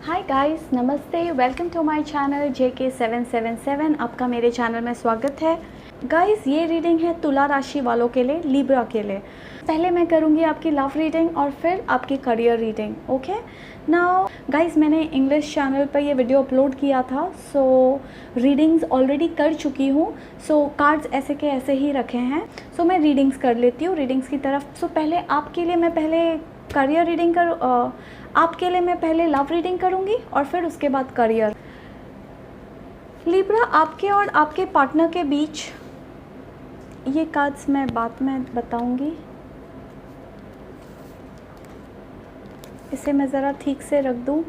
हाय guys, नमस्ते। Welcome to my channel JK777। आपका मेरे चैनल में स्वागत है। गाइस, ये रीडिंग है तुला राशि वालों के लिए, लिब्रा के लिए। पहले मैं करूँगी आपकी लव रीडिंग और फिर आपकी career reading. Okay now guys, मैंने इंग्लिश चैनल पर ये वीडियो अपलोड किया था, सो रीडिंग्स ऑलरेडी कर चुकी हूँ। सो कार्ड्स ऐसे के ऐसे ही रखे हैं। सो मैं रीडिंग्स कर लेती हूँ रीडिंग्स की तरफ। सो पहले आपके लिए मैं पहले करियर रीडिंग आपके लिए मैं पहले लव रीडिंग करूंगी और फिर उसके बाद करियर। लिब्रा, आपके और आपके पार्टनर के बीच ये कार्ड्स मैं बाद में बताऊंगी। इसे मैं ज़रा ठीक से रख दूं।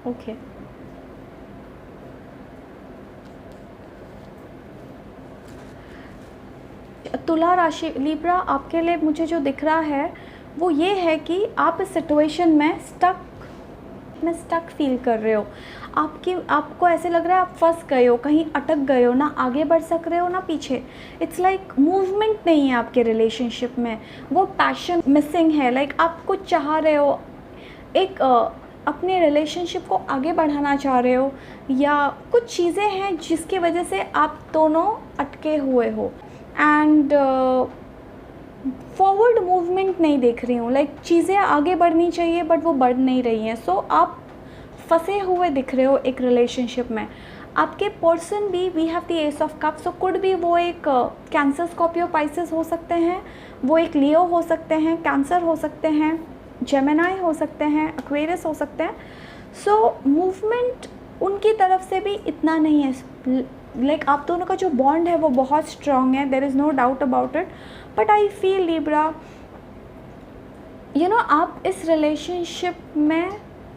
ओके तुला राशि लिब्रा, आपके लिए मुझे जो दिख रहा है वो ये है कि आप इस सिचुएशन में स्टक फील कर रहे हो। आपको ऐसे लग रहा है आप फंस गए हो, कहीं अटक गए हो, ना आगे बढ़ सक रहे हो ना पीछे। इट्स लाइक मूवमेंट नहीं है आपके रिलेशनशिप में, वो पैशन मिसिंग है। लाइक आप कुछ चाह रहे हो, एक अपने रिलेशनशिप को आगे बढ़ाना चाह रहे हो, या कुछ चीज़ें हैं जिसकी वजह से आप दोनों अटके हुए हो। एंड फॉरवर्ड मूवमेंट नहीं देख रही हूँ। लाइक चीज़ें आगे बढ़नी चाहिए बट वो बढ़ नहीं रही हैं। सो आप फंसे हुए दिख रहे हो एक रिलेशनशिप में। आपके पर्सन भी, we have the ace of cups, so could भी वो एक कैंसर, स्कॉर्पियो, पाइसेस हो सकते हैं, वो एक लियो हो सकते हैं, कैंसर हो सकते हैं, जेमिनाई हो सकते हैं, एक्वेरियस हो सकते हैं। सो मूवमेंट उनकी तरफ से भी इतना नहीं है। लाइक आप दोनों का जो बॉन्ड है वो बहुत स्ट्रॉन्ग है, there is no doubt about it. But I feel Libra, आप इस रिलेशनशिप में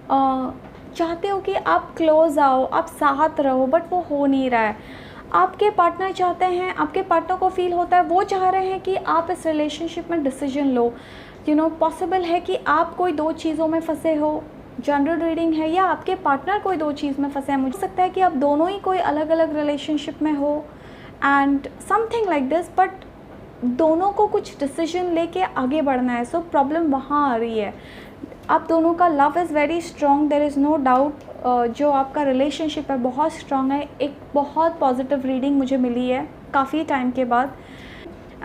चाहते हो कि आप क्लोज आओ, आप साथ रहो, बट वो हो नहीं रहा है। आपके पार्टनर चाहते हैं, आपके पार्टनर को फील होता है, वो चाह रहे हैं कि आप इस रिलेशनशिप में डिसीजन लो। पॉसिबल है कि आप कोई दो चीज़ों में फंसे हो, जनरल रीडिंग है, या आपके पार्टनर कोई दो चीज़ में फंसे हैं। मुझे सकता है कि आप दोनों ही कोई अलग अलग रिलेशनशिप में हो and something like this, but दोनों को कुछ डिसीजन लेके आगे बढ़ना है। सो प्रॉब्लम वहाँ आ रही है। आप दोनों का love is very strong, there is no doubt. जो आपका रिलेशनशिप है बहुत स्ट्रॉन्ग है। एक बहुत पॉजिटिव रीडिंग मुझे मिली है काफ़ी टाइम के बाद।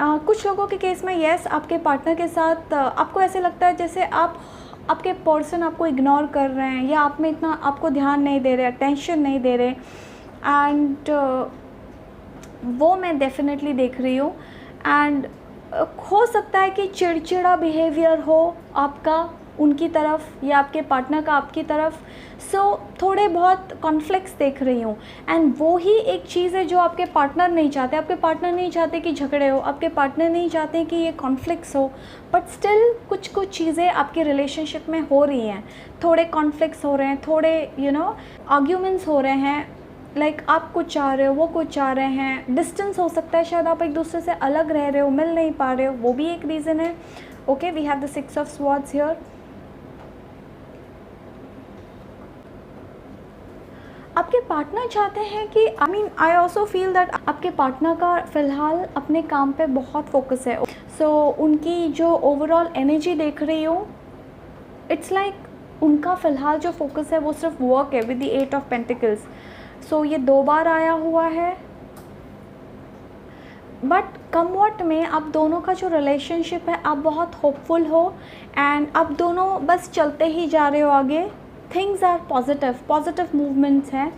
कुछ लोगों के केस में येस, आपके पार्टनर के साथ आपको ऐसे लगता है जैसे आपके पर्सन आपको इग्नोर कर रहे हैं, या आप में इतना आपको ध्यान नहीं दे रहे, अटेंशन नहीं दे रहे। एंड वो मैं डेफिनेटली देख रही हूँ। एंड हो सकता है कि चिड़चिड़ा बिहेवियर हो आपका उनकी तरफ, या आपके पार्टनर का आपकी तरफ। सो थोड़े बहुत कॉन्फ्लिक्ट्स देख रही हूँ। एंड वो ही एक चीज़ है जो आपके पार्टनर नहीं चाहते। आपके पार्टनर नहीं चाहते कि झगड़े हो, आपके पार्टनर नहीं चाहते कि ये कॉन्फ्लिक्ट्स हो, बट स्टिल कुछ चीज़ें आपके रिलेशनशिप में हो रही हैं। थोड़े कॉन्फ्लिक्ट्स हो रहे हैं, थोड़े आर्ग्यूमेंट्स हो रहे हैं। लाइक आप कुछ चाह रहे हो, वो कुछ चाह रहे हैं। डिस्टेंस हो सकता है, शायद आप एक दूसरे से अलग रह रहे हो, मिल नहीं पा रहे हो, वो भी एक रीज़न है। Okay, we have the 6 of swords here. आपके पार्टनर चाहते हैं कि आई ऑल्सो फील दैट आपके पार्टनर का फ़िलहाल अपने काम पे बहुत फोकस है। सो उनकी जो ओवरऑल एनर्जी देख रही हो, इट्स लाइक उनका फ़िलहाल जो फोकस है वो सिर्फ वर्क है, विद द 8 ऑफ पेंटिकल्स। सो ये 2 बार आया हुआ है। बट कमवट में आप दोनों का जो रिलेशनशिप है, आप बहुत होपफुल हो एंड आप दोनों बस चलते ही जा रहे हो आगे। थिंग्स आर पॉजिटिव मूवमेंट्स हैं।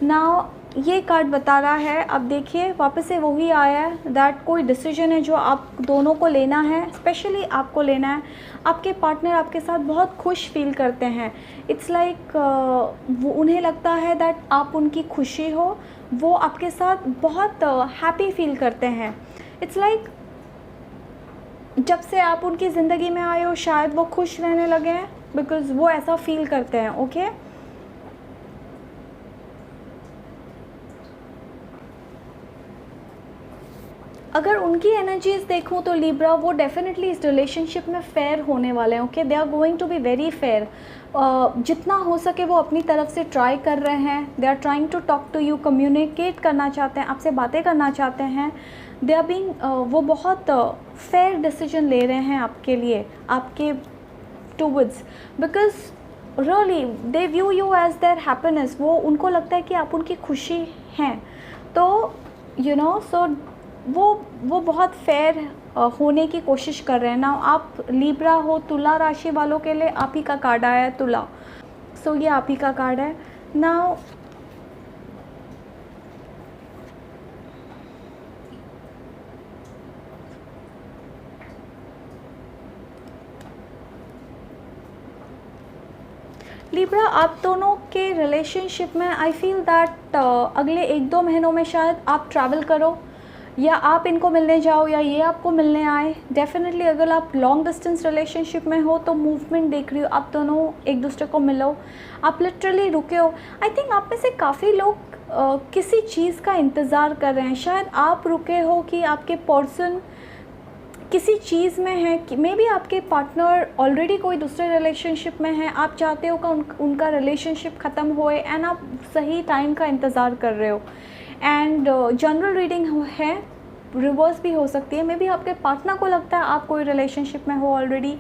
नाउ ये कार्ड बता रहा है, अब देखिए वापस से वही आया है दैट कोई डिसीजन है जो आप दोनों को लेना है, स्पेशली आपको लेना है। आपके पार्टनर आपके साथ बहुत खुश फील करते हैं। इट्स लाइक वो उन्हें लगता है दैट आप उनकी खुशी हो, वो आपके साथ बहुत हैप्पी फील करते हैं। इट्स लाइक जब से आप उनकी ज़िंदगी में आए हो शायद वो खुश रहने लगे हैं, बिकॉज़ वो ऐसा फील करते हैं। ओके अगर उनकी एनर्जीज देखूँ तो लिब्रा, वो डेफिनेटली इस रिलेशनशिप में फेयर होने वाले हैं। Okay, they are going to be very fair. जितना हो सके वो अपनी तरफ से ट्राई कर रहे हैं। They are trying to talk to you, communicate करना चाहते हैं, आपसे बातें करना चाहते हैं। दे आर बीइंग, वो बहुत फेयर डिसीजन ले रहे हैं आपके लिए, आपके towards, because really they view you as their happiness. वो, उनको लगता है कि आप उनकी खुशी हैं। तो यू नो, सो वो बहुत फेयर होने की कोशिश कर रहे हैं ना। आप लिब्रा हो, तुला राशि वालों के लिए आप ही का कार्ड आया है, तुला। सो ये आप ही का कार्ड है नाउ। लिब्रा, आप दोनों के रिलेशनशिप में आई फील दैट अगले 1-2 महीनों में शायद आप ट्रैवल करो, या आप इनको मिलने जाओ, या ये आपको मिलने आए। डेफिनेटली अगर आप लॉन्ग डिस्टेंस रिलेशनशिप में हो तो मूवमेंट देख रही हो, आप दोनों एक दूसरे को मिलो, आप लिटरली रुके हो। आई थिंक आप में से काफ़ी लोग किसी चीज़ का इंतज़ार कर रहे हैं। शायद आप रुके हो कि आपके पर्सन किसी चीज़ में है, कि मे बी आपके पार्टनर ऑलरेडी कोई दूसरे रिलेशनशिप में है। आप चाहते हो कि उनका रिलेशनशिप ख़त्म होए, एंड आप सही टाइम का इंतज़ार कर रहे हो। एंड जनरल रीडिंग है, रिवर्स भी हो सकती है। मे बी आपके पार्टनर को लगता है आप कोई रिलेशनशिप में हो ऑलरेडी,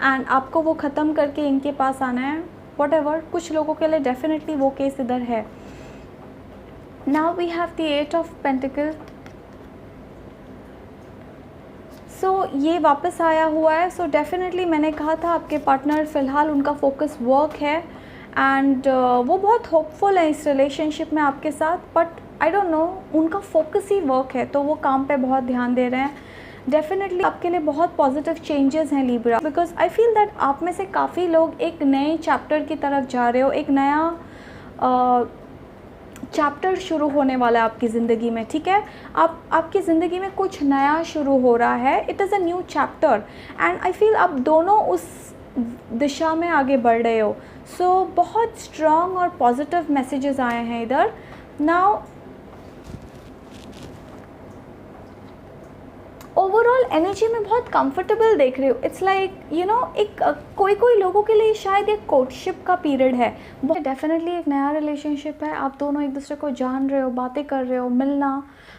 एंड आपको वो ख़त्म करके इनके पास आना है, वॉट। कुछ लोगों के लिए डेफिनेटली वो केस इधर है। Now we have the 8 of pentacles. So ये वापस आया हुआ है। सो डेफिनेटली मैंने कहा था आपके पार्टनर फ़िलहाल उनका फोकस वर्क है, एंड वो बहुत होपफुल है इस रिलेशनशिप में आपके साथ, बट आई डोंट नो, उनका फोकस ही वर्क है, तो वो काम पे बहुत ध्यान दे रहे हैं। डेफिनेटली आपके लिए बहुत पॉजिटिव चेंजेस हैं Libra, because I feel that आप में से काफ़ी लोग एक नए चैप्टर की तरफ जा रहे हो। एक नया चैप्टर शुरू होने वाला है आपकी ज़िंदगी में, ठीक है। आपकी ज़िंदगी में कुछ नया शुरू हो रहा है। It is a new chapter, and I feel आप दोनों उस दिशा में आगे बढ़ रहे हो। सो बहुत स्ट्रॉन्ग और पॉजिटिव मैसेजेस आए हैं इधर। नाउ ओवरऑल एनर्जी में बहुत कंफर्टेबल देख रही हूँ। इट्स लाइक यू नो, एक कोई लोगों के लिए शायद एक कोर्टशिप का पीरियड है। डेफिनेटली एक नया रिलेशनशिप है, आप दोनों एक दूसरे को जान रहे हो, बातें कर रहे हो, मिलना,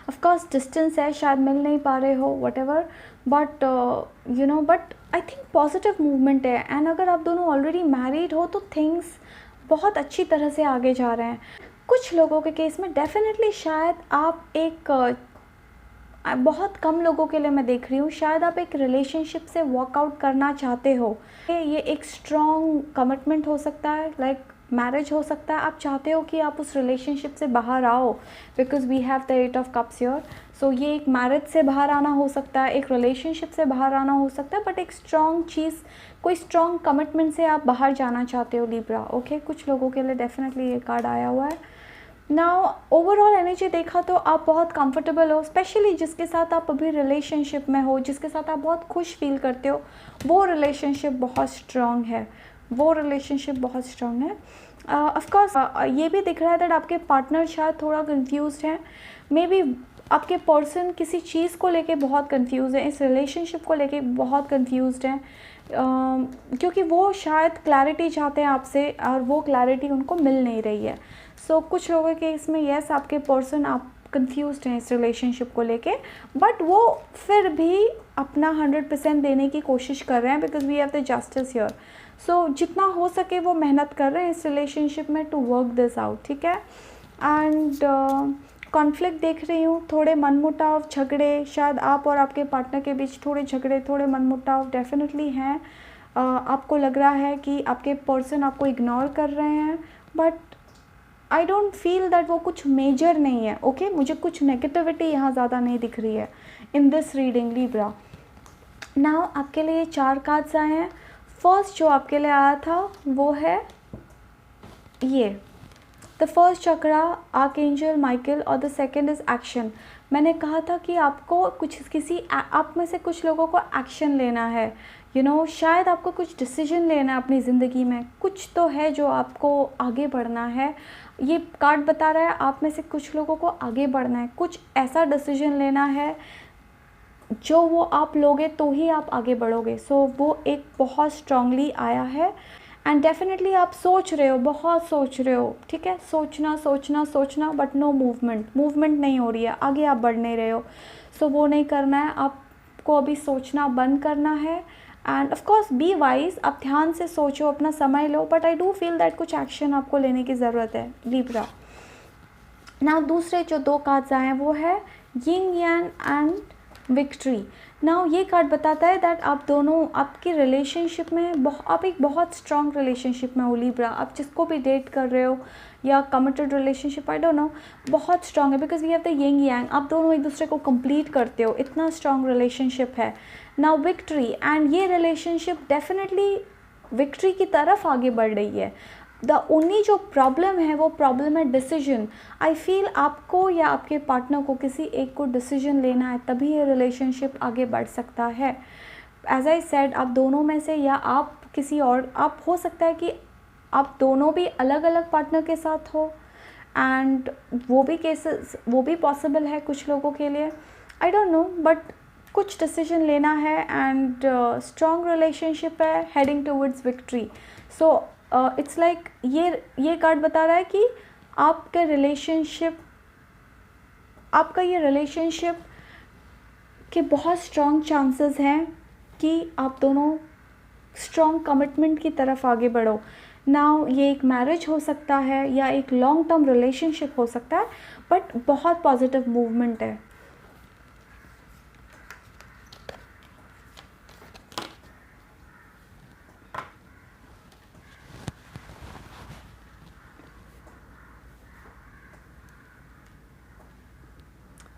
ऑफ कोर्स डिस्टेंस है, शायद मिल नहीं पा रहे हो, whatever, but you know, but I think positive movement है। एंड अगर आप दोनों ऑलरेडी मैरिड हो तो थिंग्स बहुत अच्छी तरह से आगे जा रहे हैं। कुछ लोगों के केस में डेफिनेटली शायद आप एक बहुत कम लोगों के लिए मैं देख रही हूँ, शायद आप एक रिलेशनशिप से वॉकआउट करना चाहते हो। ये एक स्ट्रॉन्ग कमिटमेंट हो सकता है, लाइक मैरिज हो सकता है। आप चाहते हो कि आप उस रिलेशनशिप से बाहर आओ, because we have the 8 of cups here. So ये एक मैरिज से बाहर आना हो सकता है, एक रिलेशनशिप से बाहर आना हो सकता है, बट एक स्ट्रॉन्ग चीज़, कोई स्ट्रॉन्ग कमिटमेंट से आप बाहर जाना चाहते हो लिब्रा। ओके, कुछ लोगों के लिए डेफिनेटली ये कार्ड आया हुआ है। नाउ ओवरऑल एनर्जी देखा तो आप बहुत कंफर्टेबल हो, स्पेशली जिसके साथ आप अभी रिलेशनशिप में हो, जिसके साथ आप बहुत खुश फील करते हो, वो रिलेशनशिप बहुत स्ट्रॉन्ग है, वो रिलेशनशिप बहुत स्ट्रॉन्ग है। ऑफ कोर्स ये भी दिख रहा है दैट आपके पार्टनर शायद थोड़ा कंफ्यूज्ड हैं। मे बी आपके पर्सन किसी चीज़ को लेके बहुत कंफ्यूज है, इस रिलेशनशिप को लेके बहुत कंफ्यूज्ड हैं, क्योंकि वो शायद क्लैरिटी चाहते हैं आपसे, और वो क्लैरिटी उनको मिल नहीं रही है। सो कुछ लोगों के इसमें येस, आपके पर्सन आप कंफ्यूज्ड हैं इस रिलेशनशिप को लेके, बट वो फिर भी अपना 100% देने की कोशिश कर रहे हैं, because we have the justice here. So जितना हो सके वो मेहनत कर रहे हैं इस रिलेशनशिप में टू वर्क दिस आउट, ठीक है। एंड कॉन्फ्लिक्ट देख रही हूँ, थोड़े मनमुटाव, झगड़े, शायद आप और आपके पार्टनर के बीच थोड़े झगड़े, थोड़े मनमुटाव डेफिनेटली हैं। आपको लग रहा है कि आपके पर्सन आपको इग्नोर कर रहे हैं, but I don't feel that वो कुछ मेजर नहीं है। ओके, मुझे कुछ नेगेटिविटी यहाँ ज़्यादा नहीं दिख रही है in this reading Libra. Now आपके लिए 4 कार्ड्स आए हैं। फर्स्ट जो आपके लिए आया था वो है ये, the first chakra archangel Michael, और द सेकेंड इज़ एक्शन। मैंने कहा था कि आपको आप में से कुछ लोगों को एक्शन लेना है, यू नो, शायद आपको कुछ डिसीजन लेना है अपनी ज़िंदगी में, कुछ तो है जो आपको आगे बढ़ना है। ये कार्ड बता रहा है आप में से कुछ लोगों को आगे बढ़ना है, कुछ ऐसा डिसीजन लेना है जो वो आप लोगे तो ही आप आगे बढ़ोगे। सो वो एक बहुत स्ट्रांगली आया है। एंड डेफिनेटली आप सोच रहे हो, बहुत सोच रहे हो, ठीक है, सोचना सोचना सोचना, बट नो मूवमेंट नहीं हो रही है, आगे आप बढ़ नहीं रहे हो। सो वो नहीं करना है आपको, अभी सोचना बंद करना है। And of course be wise, आप ध्यान से सोचो, अपना समय लो, but I do feel that कुछ एक्शन आपको लेने की ज़रूरत है लिब्रा। ना दूसरे जो 2 कार्ड्स आए हैं वो है Ying Yang and victory. Now ये कार्ड बताता है दैट आप दोनों आपकी रिलेशनशिप में आप एक बहुत स्ट्रॉन्ग रिलेशनशिप में हो लिब्रा। आप जिसको भी डेट कर रहे हो या committed relationship, I don't know, बहुत स्ट्रॉन्ग है, because we have the yin yang, आप दोनों एक दूसरे को कंप्लीट करते हो, इतना स्ट्रॉन्ग रिलेशनशिप है। नाउ विक्ट्री, एंड ये रिलेशनशिप डेफिनेटली विक्ट्री की तरफ आगे बढ़ रही है। द ओनली जो प्रॉब्लम है वो प्रॉब्लम है डिसीजन। आई फील आपको या आपके पार्टनर को किसी एक को डिसीजन लेना है, तभी ये रिलेशनशिप आगे बढ़ सकता है। एज आई सेड, आप दोनों में से या आप किसी और, आप हो सकता है कि आप दोनों भी अलग अलग पार्टनर के साथ हो, एंड वो भी केसेस, वो भी पॉसिबल है कुछ लोगों के लिए, आई डोंट नो, बट कुछ डिसीजन लेना है एंड स्ट्रॉन्ग रिलेशनशिप है, heading towards victory. So it's like ये कार्ड बता रहा है कि आपका ये रिलेशनशिप के बहुत स्ट्रॉन्ग चांसेस हैं कि आप दोनों स्ट्रॉन्ग कमिटमेंट की तरफ आगे बढ़ो। नाउ ये एक मैरिज हो सकता है या एक लॉन्ग टर्म रिलेशनशिप हो सकता है, बट बहुत पॉजिटिव मूवमेंट है।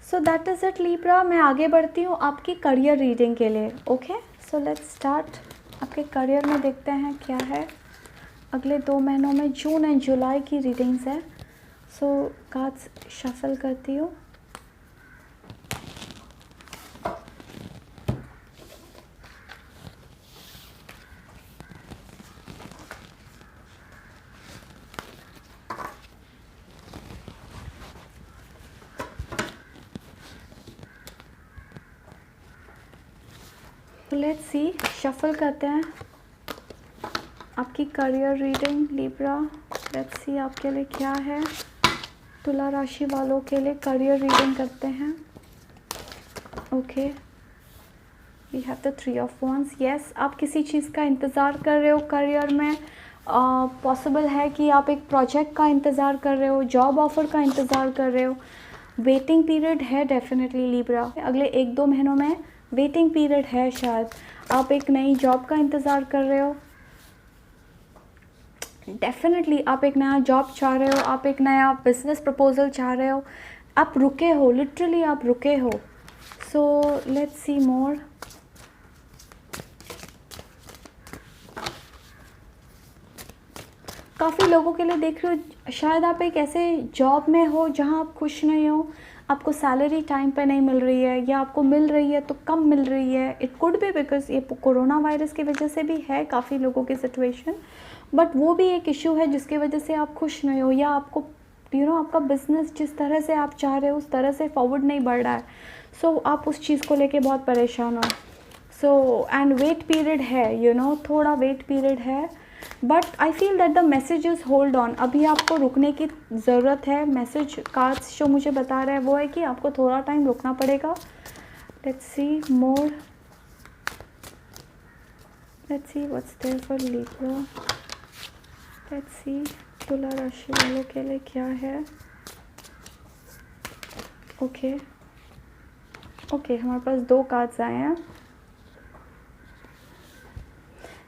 So that is it Libra. मैं आगे बढ़ती हूँ आपकी करियर रीडिंग के लिए। Okay, so let's start. आपके करियर में देखते हैं क्या है अगले 2 महीनों में, जून एंड जुलाई की रीडिंग्स है। सो कार्ड्स शफल करती हूँ। लेट्स सी, शफल करते हैं आपकी career reading Libra. Let's see आपके लिए क्या है। तुला राशि वालों के लिए करियर रीडिंग करते हैं। Okay, we have the 3 of wands. Yes, आप किसी चीज़ का इंतज़ार कर रहे हो करियर में। पॉसिबल है कि आप एक प्रोजेक्ट का इंतज़ार कर रहे हो, जॉब ऑफ़र का इंतज़ार कर रहे हो। वेटिंग पीरियड है डेफिनेटली लिब्रा, अगले 1-2 महीनों में वेटिंग पीरियड है। शायद आप एक नई जॉब का इंतज़ार कर रहे हो, डेफिनेटली आप एक नया जॉब चाह रहे हो, आप एक नया बिजनेस प्रपोजल चाह रहे हो, आप रुके हो, लिटरली आप रुके हो। सो लेट्स सी मोर। काफ़ी लोगों के लिए देख रहे हो, शायद आप एक ऐसे जॉब में हो जहां आप खुश नहीं हो, आपको सैलरी टाइम पे नहीं मिल रही है, या आपको मिल रही है तो कम मिल रही है। इट कुड बी बिकॉज ये कोरोना वायरस की वजह से भी है काफ़ी लोगों की सिचुएशन, बट वो भी एक इशू है जिसकी वजह से आप खुश नहीं हो, या आपको आपका बिजनेस जिस तरह से आप चाह रहे हो उस तरह से फॉरवर्ड नहीं बढ़ रहा है। सो आप उस चीज़ को लेके बहुत परेशान हो। सो एंड वेट पीरियड है, थोड़ा वेट पीरियड है, but I feel that the message is hold on. अभी आपको रुकने की ज़रूरत है। मैसेज कार्ड्स जो मुझे बता रहा है वो है कि आपको थोड़ा टाइम रुकना पड़ेगा। Let's see more, let's see what's there for Libra. Let's see तुला राशि वालों के लिए क्या है। ओके, हमारे पास 2 कार्ड्स आए हैं।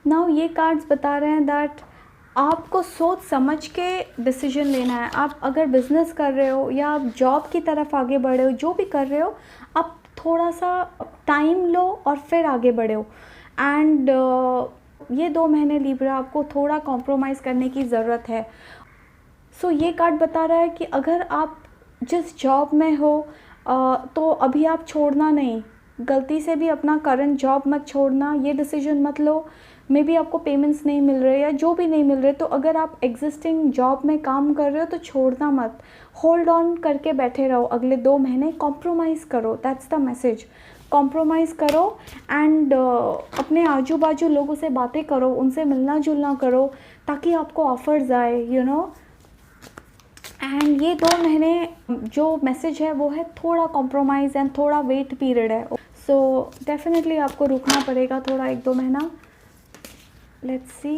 नाउ ये कार्ड्स बता रहे हैं दैट आपको सोच समझ के डिसीजन लेना है। आप अगर बिज़नेस कर रहे हो या आप जॉब की तरफ आगे बढ़े हो, जो भी कर रहे हो, आप थोड़ा सा टाइम लो और फिर आगे बढ़े हो। एंड ये 2 महीने लिब्रा आपको थोड़ा कॉम्प्रोमाइज़ करने की ज़रूरत है। सो ये कार्ड बता रहा है कि अगर आप जिस जॉब में हो तो अभी आप छोड़ना नहीं, गलती से भी अपना करंट जॉब मत छोड़ना, ये डिसीजन मत लो। मे बी आपको पेमेंट्स नहीं मिल रहे या जो भी नहीं मिल रहे, तो अगर आप एग्जिस्टिंग जॉब में काम कर रहे हो तो छोड़ना मत, होल्ड ऑन करके बैठे रहो। अगले 2 महीने कॉम्प्रोमाइज़ करो, दैट्स द मैसेज। कॉम्प्रोमाइज़ करो एंड अपने आजू बाजू लोगों से बातें करो, उनसे मिलना जुलना करो ताकि आपको ऑफ़र्स आए, यू नो। एंड ये 2 महीने जो मैसेज है वो है थोड़ा कॉम्प्रोमाइज़ एंड थोड़ा वेट पीरियड है। सो डेफिनेटली आपको रुकना पड़ेगा थोड़ा 1-2 महीना। Let's see.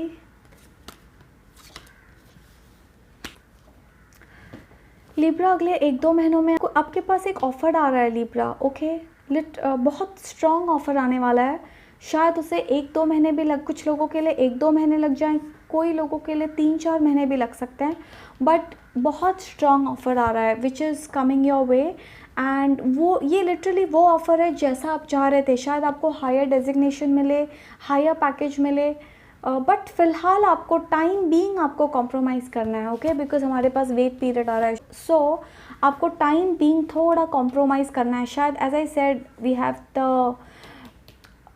लिब्रा, अगले 1-2 महीनों में आपके पास एक ऑफ़र आ रहा है लिब्रा, ओके। बहुत स्ट्रॉन्ग ऑफ़र आने वाला है। शायद उसे 1-2 महीने भी कुछ लोगों के लिए 1-2 महीने लग जाएं, कोई लोगों के लिए 3-4 महीने भी लग सकते हैं, बट बहुत स्ट्रॉन्ग ऑफ़र आ रहा है which is coming your way. And वो ये लिटरली वो ऑफ़र है जैसा आप चाह रहे थे। शायद आपको हायर डेजिग्नेशन मिले, हायर पैकेज मिले, बट फ़िलहाल आपको टाइम बीइंग आपको कॉम्प्रोमाइज़ करना है, ओके, बिकॉज हमारे पास वेट पीरियड आ रहा है। सो आपको टाइम बीइंग थोड़ा कॉम्प्रोमाइज़ करना है। शायद as I said we have the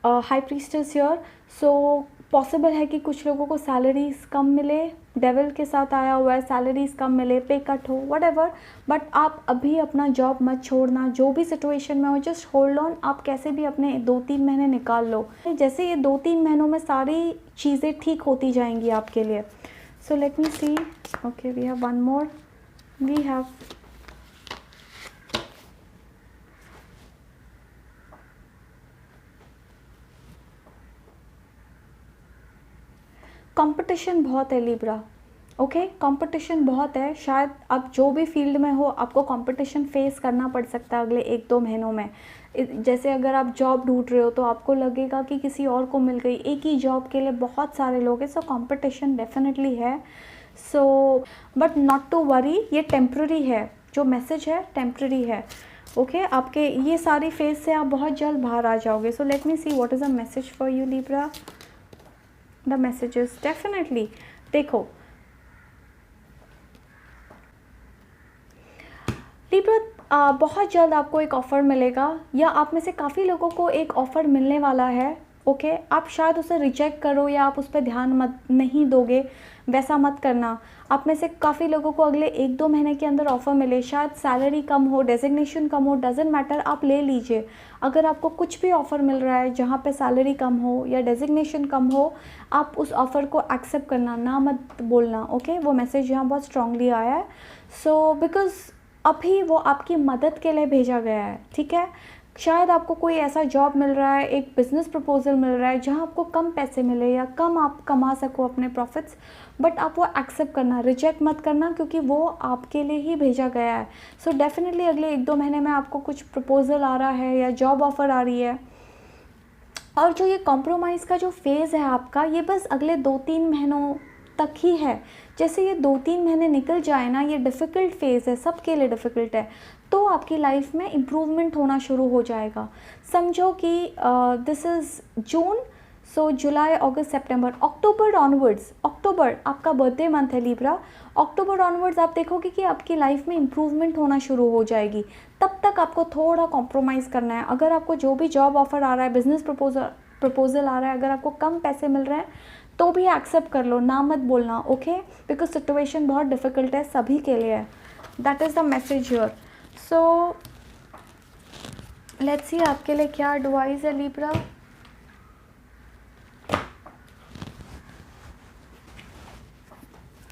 high priestess here, so possible है कि कुछ लोगों को सैलरीज कम मिले, डेविल के साथ आया हुआ है, सैलरीज कम मिले, पे कट हो, व्हाटएवर, बट आप अभी अपना जॉब मत छोड़ना। जो भी सिचुएशन में हो जस्ट होल्ड ऑन। आप कैसे भी अपने 2-3 महीने निकाल लो। जैसे ये 2-3 महीनों में सारी चीज़ें ठीक होती जाएंगी आपके लिए। So let me see. Okay, we have one more. We have competition बहुत है लिब्रा, ओके, कंपटीशन बहुत है। शायद आप जो भी फील्ड में हो आपको कंपटीशन फेस करना पड़ सकता है अगले 1-2 महीनों में। जैसे अगर आप जॉब ढूंढ रहे हो तो आपको लगेगा कि किसी और को मिल गई, एक ही जॉब के लिए बहुत सारे लोग हैं। सो कंपटीशन डेफिनेटली है। So but not to worry, ये टेम्प्रेरी है। जो मैसेज है टेम्प्रेरी है, ओके। आपके ये सारी फेज से आप बहुत जल्द बाहर आ जाओगे। सो let me see what is a message for you Libra. The messages definitely, देखो लिब्रा, बहुत जल्द आपको एक ऑफ़र मिलेगा, या आप में से काफ़ी लोगों को एक ऑफ़र मिलने वाला है, ओके। आप शायद उसे रिजेक्ट करो या आप उस पर ध्यान मत नहीं दोगे, वैसा मत करना। आप में से काफ़ी लोगों को अगले 1-2 महीने के अंदर ऑफ़र मिले, शायद सैलरी कम हो, डेजिग्नेशन कम हो, डजेंट मैटर, आप ले लीजिए। अगर आपको कुछ भी ऑफ़र मिल रहा है जहाँ पे सैलरी कम हो या डेजिग्नेशन कम हो, आप उस ऑफ़र को एक्सेप्ट करना, ना मत बोलना, ओके। वो मैसेज यहाँ बहुत स्ट्रांगली आया है। सो बिकॉज़ अभी वो आपकी मदद के लिए भेजा गया है, ठीक है। शायद आपको कोई ऐसा जॉब मिल रहा है, एक बिज़नेस प्रपोजल मिल रहा है जहां आपको कम पैसे मिले या कम आप कमा सको अपने प्रॉफिट्स, बट आप वो एक्सेप्ट करना, रिजेक्ट मत करना, क्योंकि वो आपके लिए ही भेजा गया है। सो डेफिनेटली अगले 1-2 महीने में आपको कुछ प्रपोजल आ रहा है या जॉब ऑफ़र आ रही है। और जो ये कॉम्प्रोमाइज़ का जो फेज़ है आपका, ये बस अगले 2-3 महीनों तक ही है। जैसे ये 2-3 महीने निकल जाए ना, ये डिफ़िकल्ट फेज़ है, सबके लिए डिफ़िकल्ट है, तो आपकी लाइफ में इम्प्रूवमेंट होना शुरू हो जाएगा। समझो कि this is June, so July, August, September, October onwards, अक्टूबर आपका बर्थडे मंथ है लिब्रा, अक्टूबर ऑनवर्ड्स आप देखोगे कि आपकी लाइफ में इम्प्रूवमेंट होना शुरू हो जाएगी। तब तक आपको थोड़ा कॉम्प्रोमाइज़ करना है। अगर आपको जो भी जॉब ऑफ़र आ रहा है, बिज़नेस प्रपोजल आ रहा है, अगर आपको कम पैसे मिल रहे हैं तो भी एक्सेप्ट कर लो, ना मत बोलना, ओके, बिकॉज सिचुएशन बहुत डिफ़िकल्ट है, सभी के लिए है। That is the message here. So let's see आपके लिए क्या एडवाइस है Libra.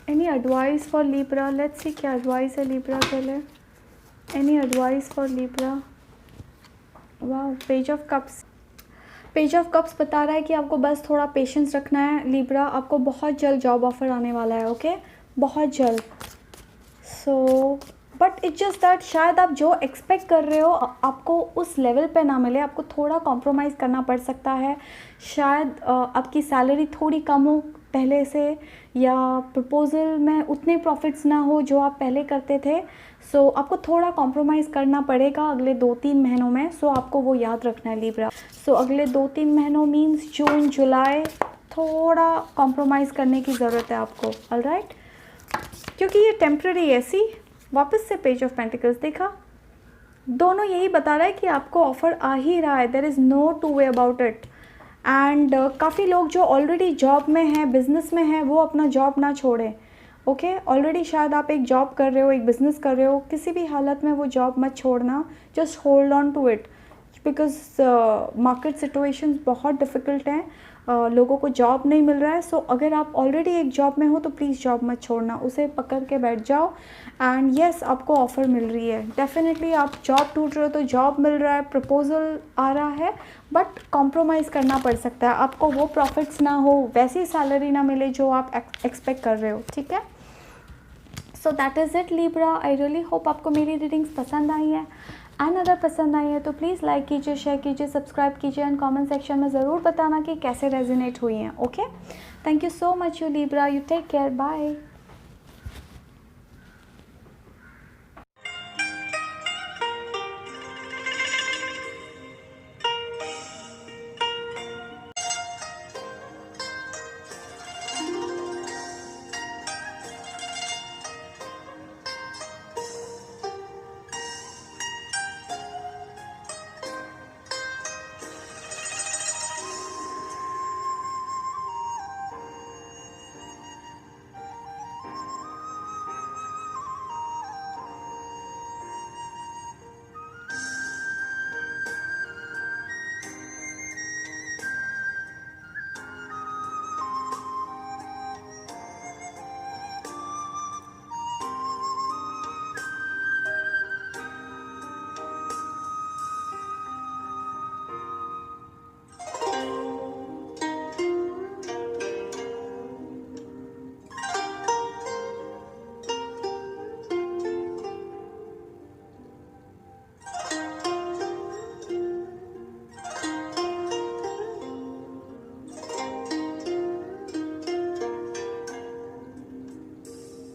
Any advice for Libra, let's see क्या एडवाइस है लिब्रा के लिए। Any advice for Libra. वाह, page of cups, page of cups बता रहा है कि आपको बस थोड़ा पेशेंस रखना है लिब्रा। आपको बहुत जल्द जॉब ऑफ़र आने वाला है, ओके, बहुत जल्द। So but it's just that शायद आप जो एक्सपेक्ट कर रहे हो आपको उस लेवल पे ना मिले, आपको थोड़ा कॉम्प्रोमाइज़ करना पड़ सकता है। शायद आपकी सैलरी थोड़ी कम हो पहले से, या प्रपोज़ल में उतने प्रॉफिट्स ना हो जो आप पहले करते थे। सो आपको थोड़ा कॉम्प्रोमाइज़ करना पड़ेगा अगले 2-3 महीनों में। सो आपको वो याद रखना है लिब्रा। सो अगले 2-3 महीनों मीन्स जून, जुलाई, थोड़ा कॉम्प्रोमाइज़ करने की ज़रूरत है आपको, ऑलराइट, क्योंकि ये टेम्प्रेरी है। सी वापस से पेज ऑफ पेंटिकल्स देखा, दोनों यही बता रहा है कि आपको ऑफ़र आ ही रहा है, there is no two way about it. And काफ़ी लोग जो ऑलरेडी जॉब में हैं, बिज़नेस में हैं, वो अपना जॉब ना छोड़ें, ओके। ऑलरेडी शायद आप एक जॉब कर रहे हो, एक बिज़नेस कर रहे हो, किसी भी हालत में वो जॉब मत छोड़ना, just hold on to it, because market situations बहुत डिफ़िकल्ट हैं, लोगों को जॉब नहीं मिल रहा है। सो अगर आप ऑलरेडी एक जॉब में हो तो प्लीज़ जॉब मत छोड़ना, उसे पकड़ के बैठ जाओ। एंड येस, आपको ऑफ़र मिल रही है, डेफिनेटली आप जॉब ढूंढ रहे हो तो जॉब मिल रहा है, प्रपोजल आ रहा है, बट कॉम्प्रोमाइज़ करना पड़ सकता है। आपको वो प्रॉफिट्स ना हो, वैसी सैलरी ना मिले जो आप एक्सपेक्ट कर रहे हो, ठीक है। So that is it Libra. I really hope आपको मेरी रीडिंग्स पसंद आई है। एंड अगर पसंद आई है तो प्लीज़ लाइक कीजिए, शेयर कीजिए, सब्सक्राइब कीजिए एंड कमेंट सेक्शन में ज़रूर बताना कि कैसे रेजोनेट हुई हैं। Okay, thank you so much you Libra, you take care, bye.